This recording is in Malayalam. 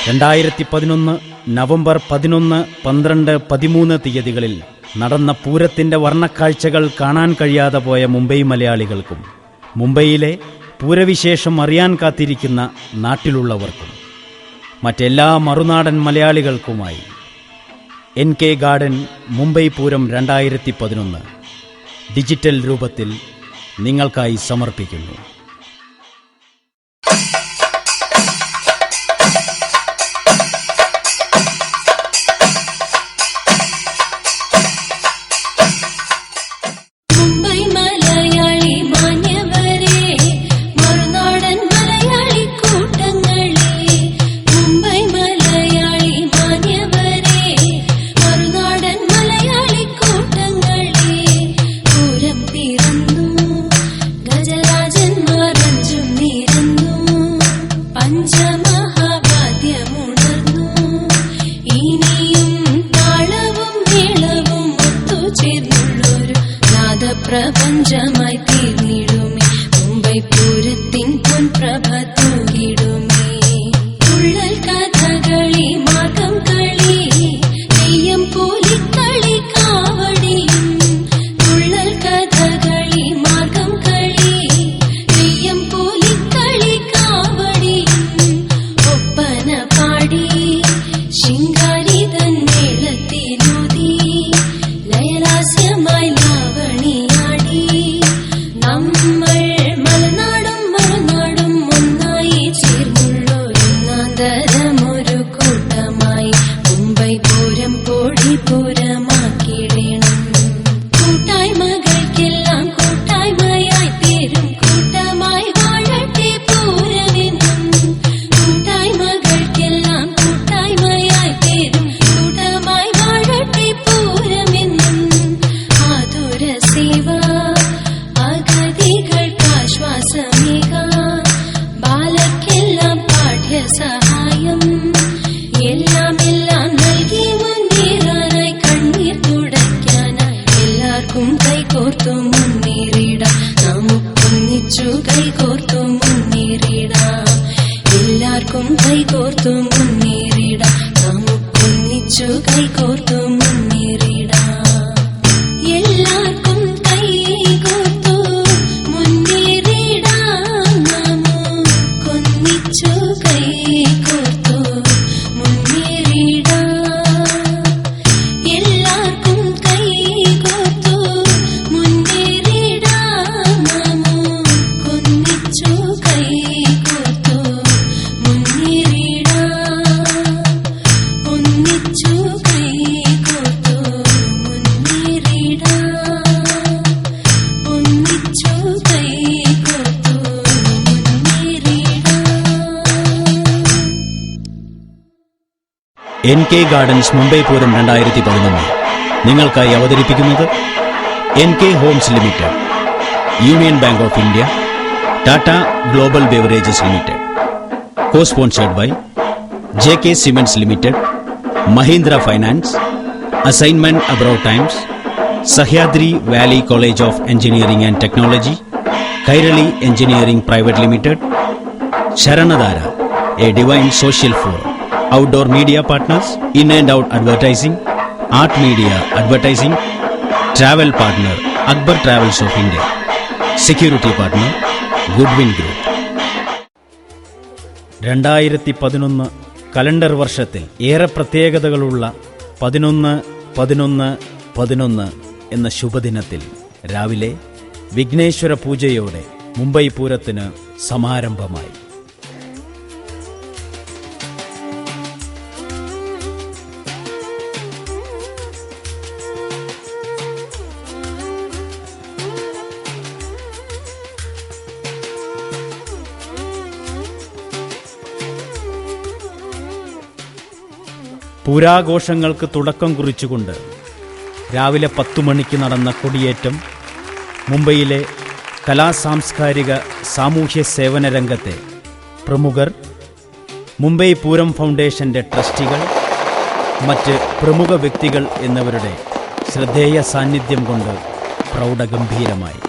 2011 നവംബർ 11, 12, 13 തീയതികളിൽ നടന്ന പൂരത്തിന്റെ വർണ്ണക്കാഴ്ചകൾ കാണാൻ കഴിയാതെ പോയ മുംബൈ മലയാളികൾക്കും മുംബൈയിലെ പൂരവിശേഷം അറിയാൻ കാത്തിരിക്കുന്ന നാട്ടിലുള്ളവർക്കും മറ്റെല്ലാ മറുനാടൻ മലയാളികൾക്കുമായി NK garden Mumbai Pooram 2011 digital രൂപത്തിൽ നിങ്ങൾക്കായി സമർപ്പിക്കുന്നു. പ്രപഞ്ചമായി തീർന്നിടുമേ മുംബൈ പൂരത്തിൻ പൊൻപ്രഭ തൂകിടുമേ. തുള്ളൽ കഥകളി മാർഗം കളി തെയ്യം പോലിക്കളി കാവടിയും. തുള്ളൽ കഥകളി മാർഗം കളി തെയ്യം പോലിക്കളി കാവടിയും. ഒപ്പന പാടി ശിങ്കാരി തൻ മേളത്തിലൂതി ലയലാസ്യമായി ലാവണിയാടി. നമ്മൾ മലനാടും മറുനാടും ഒന്നായി ചേർന്നുള്ളൊരുന്നാന്തരമൊരു കൂട്ടമായി മുംബൈ പൂരം പൊടി പൂരമാക്കിടണം. കൂട്ടായ്മകൾക്കെല്ലാം കൂട്ടായ്മയായി തീരും കൂട്ടമായി വാഴട്ടെ പൂരമെന്നും. കൂട്ടായ്മകൾക്കെല്ലാം കൂട്ടായ്മയായി തീരും കൂട്ടമായി വാഴട്ടെ പൂരമെന്നും. ആതുര സേവ അഗതികൾക്കാശ്വാസമേകാൻ ബാലർക്കെല്ലാം പാഠ്യസഹായം എല്ലാം നൽകി മുന്നേറാനായി കണ്ണീർ തുടയ്ക്കാനായി എല്ലാവർക്കും കൈകോർത്തു മുന്നേറിടാം. നമുക്കൊന്നിച്ചു കൈകോർത്തു മുന്നേറിടാം. എല്ലാവർക്കും കൈകോർത്തു മുന്നേറിടാം. നമുക്കൊന്നിച്ചു കൈകോർത്തു മുന്നേറിടാം. എല്ലാവർക്കും കൈകോർത്തു മുന്നേറിടാം. നമുക്കൊന്നിച്ചു കൈകോർത്തു മുന്നേറിടാം. എല്ലാവർക്കും കൈകോർത്തു മുന്നേറിടാം. നമുക്കൊന്നിച്ചു കൈകോർത്തു മുന്നേറിടാം. ഒന്നിച്ചു കൈകോർത്തു മുന്നേറിടാം. ഒന്നിച്ചു കൈകോർത്തു മുന്നേറിടാം. NK ഗാർഡൻസ് മുംബൈ പൂരം 2011 നിങ്ങൾക്കായി അവതരിപ്പിക്കുന്നത് NK homes limited, union bank of India, Tata global beverages limited. Co sponsored by JK cements limited, Mahindra finance, assignment abroad times, Sahyadri valley college of engineering and technology, Kairali engineering private limited, Sharanadhara a divine social forum, outdoor media partners, in and out advertising, art media advertising, travel partner Akbar travels of India, security partner Goodwin group. 2011 calendar വർഷത്തിൽ ഏറെ പ്രത്യേകതകളുള്ള 11-11-11 എന്ന ശുഭദിനത്തിൽ രാവിലെ വിഘ്നേശ്വര പൂജയോടെ മുംബൈ പൂരത്തിന് സമാരംഭമായി. പൂരാഘോഷങ്ങൾക്ക് തുടക്കം കുറിച്ചുകൊണ്ട് രാവിലെ 10 മണിക്ക് നടന്ന കൊടിയേറ്റം മുംബൈയിലെ കലാസാംസ്കാരിക സാമൂഹ്യ സേവന രംഗത്തെ പ്രമുഖർ, മുംബൈ പൂരം ഫൗണ്ടേഷന്റെ ട്രസ്റ്റികൾ, മറ്റ് പ്രമുഖ വ്യക്തികൾ എന്നിവരുടെ ശ്രദ്ധേയ സാന്നിധ്യം കൊണ്ട് പ്രൗഢഗംഭീരമായി.